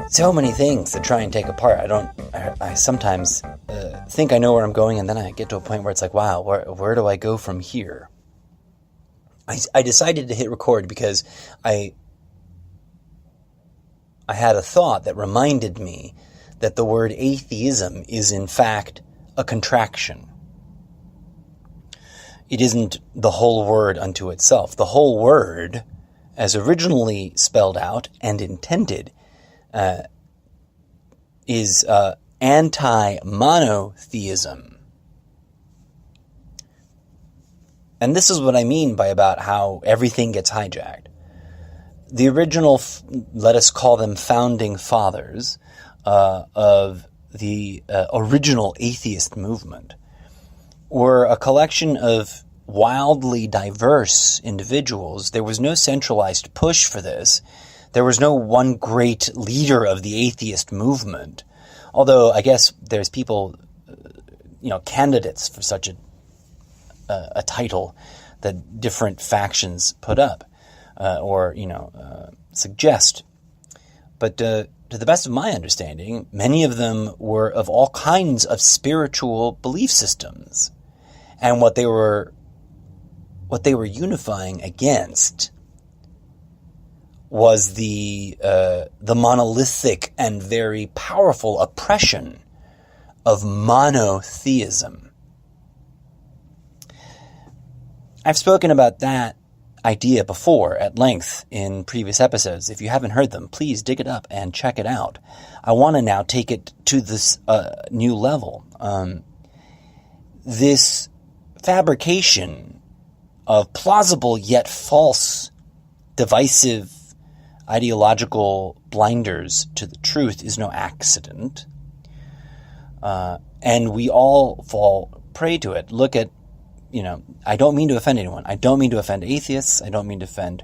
So many things to try and take apart. I sometimes think I know where I'm going, and then I get to a point where it's like, wow, where do I go from here? I decided to hit record because I had a thought that reminded me that the word atheism is in fact a contraction. It isn't the whole word unto itself. The whole word, as originally spelled out and intended, is anti-monotheism. And this is what I mean by about how everything gets hijacked. The original, let us call them founding fathers, of the original atheist movement were a collection of wildly diverse individuals. There was no centralized push for this. There was no one great leader of the atheist movement, although I guess there's people, candidates for such a title that different factions put up or suggest. But to the best of my understanding, many of them were of all kinds of spiritual belief systems, and what they were unifying against was the monolithic and very powerful oppression of monotheism. I've spoken about that idea before at length in previous episodes. If you haven't heard them, please dig it up and check it out. I want to now take it to this new level. This fabrication of plausible yet false, divisive, ideological blinders to the truth is no accident. And we all fall prey to it. Look at, I don't mean to offend anyone. I don't mean to offend atheists. I don't mean to offend,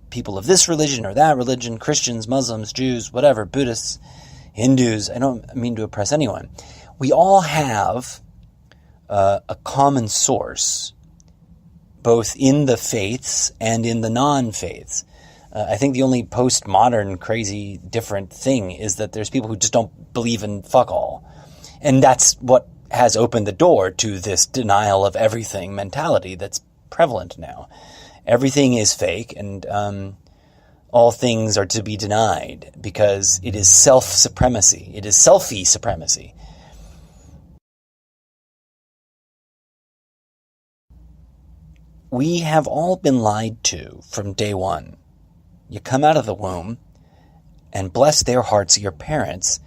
people of this religion or that religion, Christians, Muslims, Jews, whatever, Buddhists, Hindus. I don't mean to oppress anyone. We all have a common source, both in the faiths and in the non-faiths. I think the only postmodern, crazy, different thing is that there's people who just don't believe in fuck all. And that's what has opened the door to this denial of everything mentality that's prevalent now. Everything is fake, and all things are to be denied because it is self-supremacy. It is selfie supremacy. We have all been lied to from day one. You come out of the womb, and bless their hearts, your parents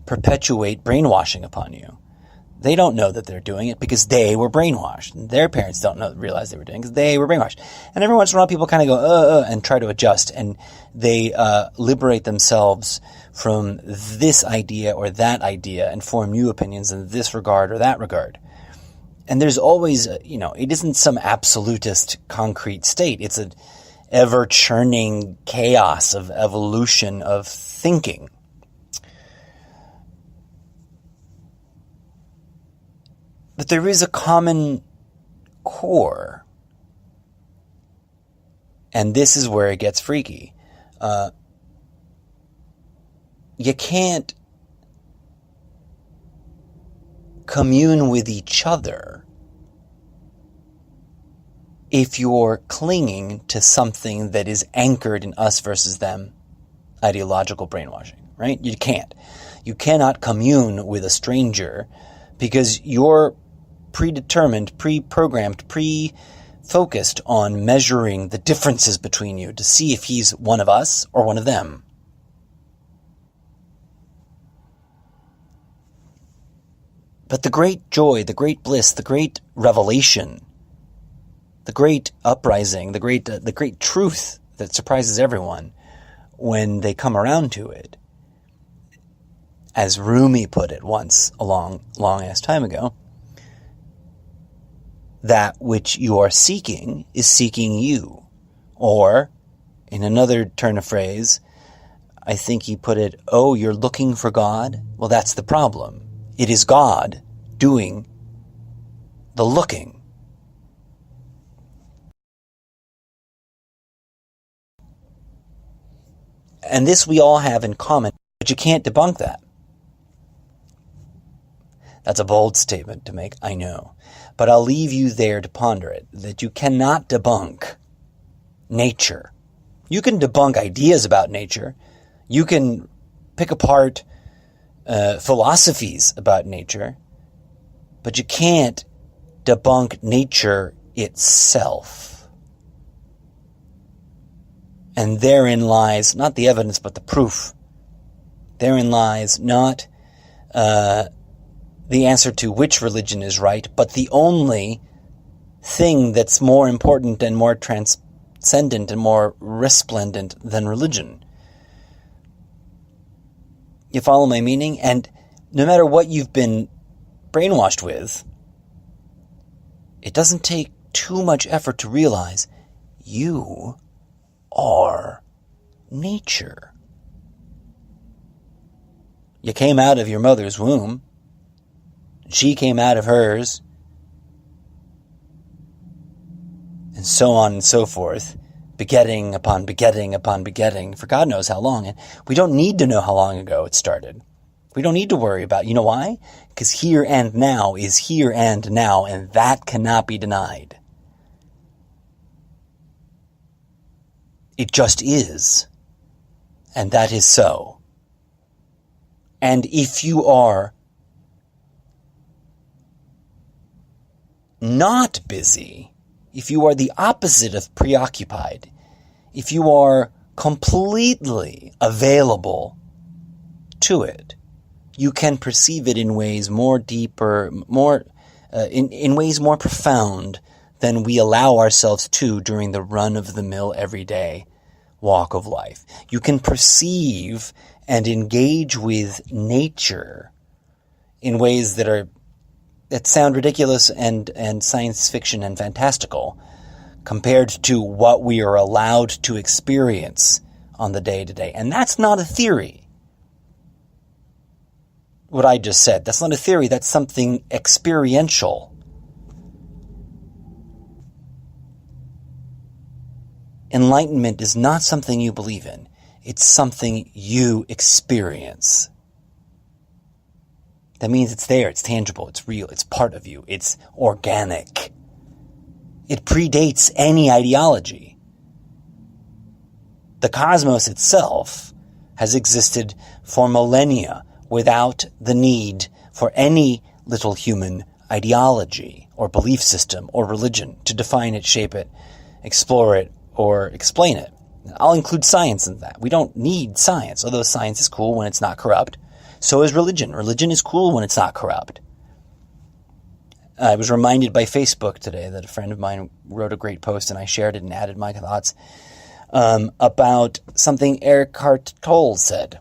perpetuate brainwashing upon you. They don't know that they're doing it because they were brainwashed. And their parents don't realize they were doing it because they were brainwashed. And every once in a while, people kind of go, and try to adjust. And they liberate themselves from this idea or that idea and form new opinions in this regard or that regard. And there's always, it isn't some absolutist concrete state. It's an ever-churning chaos of evolution of thinking. But there is a common core. And this is where it gets freaky. You can't commune with each other if you're clinging to something that is anchored in us versus them ideological brainwashing, right? You can't. You cannot commune with a stranger because you're predetermined, pre-programmed, pre-focused on measuring the differences between you to see if he's one of us or one of them. But the great joy, the great bliss, the great revelation, the great uprising, the great truth that surprises everyone when they come around to it, as Rumi put it once a long ass time ago, that which you are seeking is seeking you. Or, in another turn of phrase, I think he put it, oh, you're looking for God? Well, that's the problem. It is God doing the looking. And this we all have in common, but you can't debunk that. That's a bold statement to make, I know. But I'll leave you there to ponder it, that you cannot debunk nature. You can debunk ideas about nature. You can pick apart philosophies about nature, but you can't debunk nature itself. And therein lies not the evidence, but the proof. Therein lies not the answer to which religion is right, but the only thing that's more important and more transcendent and more resplendent than religion. You follow my meaning? And no matter what you've been brainwashed with, it doesn't take too much effort to realize you are nature. You came out of your mother's womb. She came out of hers. And so on and so forth. Begetting upon begetting upon begetting for God knows how long. And we don't need to know how long ago it started. We don't need to worry about it. You know why? Because here and now is here and now, and that cannot be denied. It just is. And that is so. And if you are not busy, if you are the opposite of preoccupied, if you are completely available to it, you can perceive it in ways more deeper, in ways more profound than we allow ourselves to during the run-of-the-mill everyday walk of life. You can perceive and engage with nature in ways that sound ridiculous and science fiction and fantastical compared to what we are allowed to experience on the day-to-day. And that's not a theory. What I just said, that's not a theory, that's something experiential. Enlightenment is not something you believe in. It's something you experience. That means it's there, it's tangible, it's real, it's part of you, it's organic. It predates any ideology. The cosmos itself has existed for millennia without the need for any little human ideology or belief system or religion to define it, shape it, explore it, or explain it. I'll include science in that. We don't need science, although science is cool when it's not corrupt. So is religion. Religion is cool when it's not corrupt. I was reminded by Facebook today that a friend of mine wrote a great post, and I shared it and added my thoughts about something Eckhart Tolle said,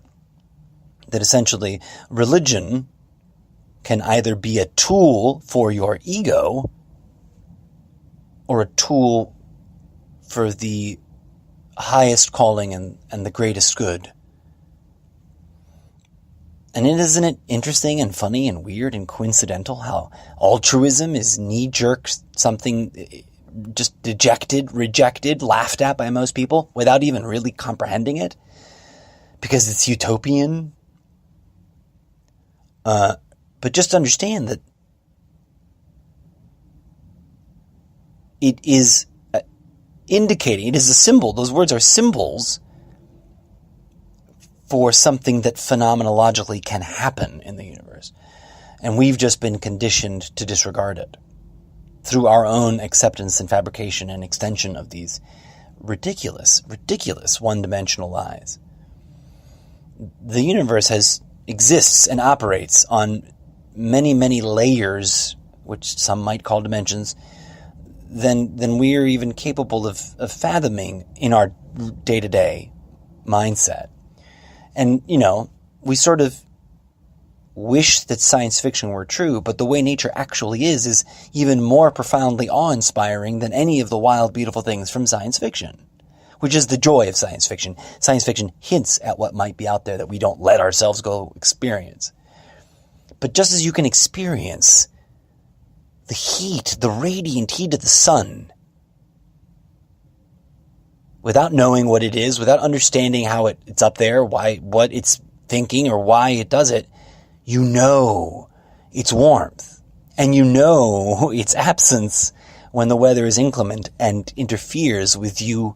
that essentially religion can either be a tool for your ego or a tool for the highest calling and the greatest good. And isn't it interesting and funny and weird and coincidental how altruism is knee-jerk, something just dejected, rejected, laughed at by most people without even really comprehending it? Because it's utopian. But just understand that it is indicating, it is a symbol, those words are symbols for something that phenomenologically can happen in the universe. And we've just been conditioned to disregard it through our own acceptance and fabrication and extension of these ridiculous one-dimensional lies. The universe exists and operates on many, many layers, which some might call dimensions, than we are even capable of fathoming in our day-to-day mindset. And, we sort of wish that science fiction were true, but the way nature actually is even more profoundly awe-inspiring than any of the wild, beautiful things from science fiction, which is the joy of science fiction. Science fiction hints at what might be out there that we don't let ourselves go experience. But just as you can experience the heat, the radiant heat of the sun, without knowing what it is, without understanding how it's up there, what it's thinking or why it does it, you know its warmth, and you know its absence when the weather is inclement and interferes with you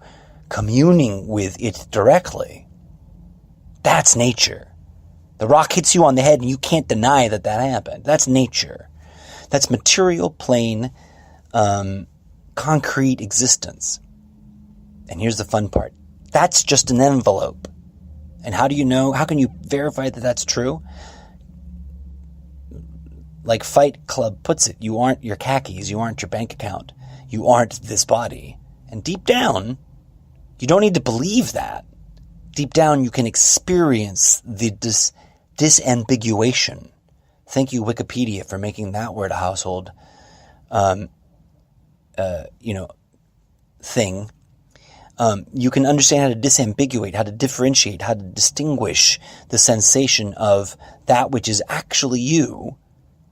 communing with it directly. That's nature. The rock hits you on the head and you can't deny that happened. That's nature. That's material, plain, concrete existence. And here's the fun part. That's just an envelope. And how do you know? How can you verify that that's true? Like Fight Club puts it, you aren't your khakis, you aren't your bank account, you aren't this body. And deep down, you don't need to believe that. Deep down, you can experience the disambiguation. Thank you, Wikipedia, for making that word a household, thing. You can understand how to disambiguate, how to differentiate, how to distinguish the sensation of that which is actually you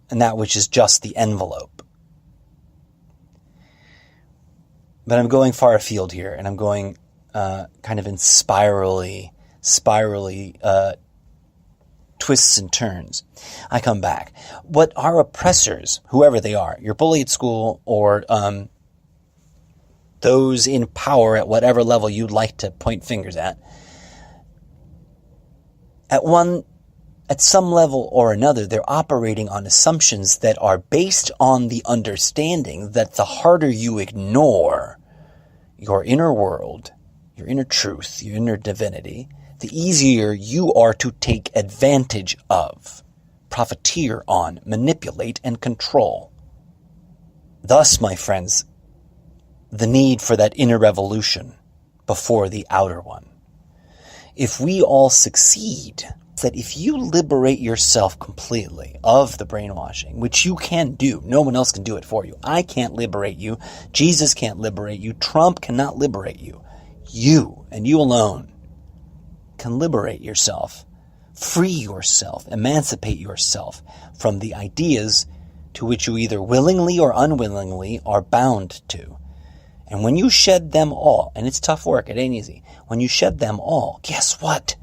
and that which is just the envelope. But I'm going far afield here, and I'm going kind of in spirally twists and turns. I come back. What our oppressors, whoever they are, your bully at school or those in power at whatever level you'd like to point fingers at some level or another, they're operating on assumptions that are based on the understanding that the harder you ignore your inner world, your inner truth, your inner divinity, the easier you are to take advantage of, profiteer on, manipulate, and control. Thus, my friends, the need for that inner revolution before the outer one. If we all succeed, that if you liberate yourself completely of the brainwashing, which you can do, no one else can do it for you. I can't liberate you. Jesus can't liberate you. Trump cannot liberate you. You, and you alone, can liberate yourself, free yourself, emancipate yourself from the ideas to which you either willingly or unwillingly are bound to. And when you shed them all, and it's tough work, it ain't easy, when you shed them all, guess what?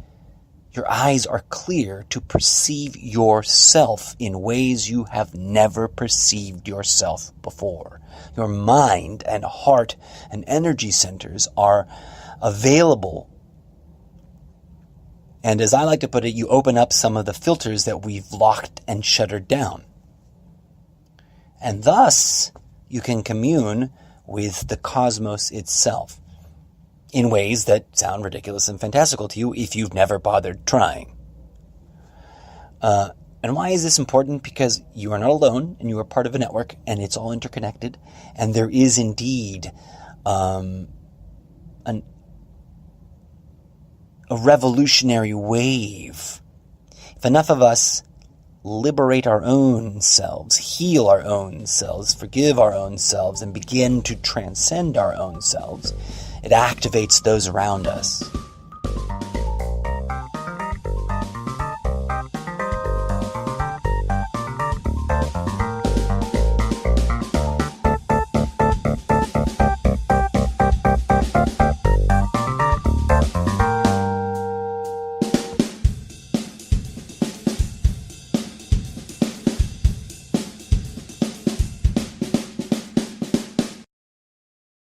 Your eyes are clear to perceive yourself in ways you have never perceived yourself before. Your mind and heart and energy centers are available. And as I like to put it, you open up some of the filters that we've locked and shuttered down. And thus, you can commune with the cosmos itself in ways that sound ridiculous and fantastical to you if you've never bothered trying. And why is this important? Because you are not alone, and you are part of a network, and it's all interconnected, and there is indeed a revolutionary wave. If enough of us liberate our own selves, heal our own selves, forgive our own selves, and begin to transcend our own selves, it activates those around us.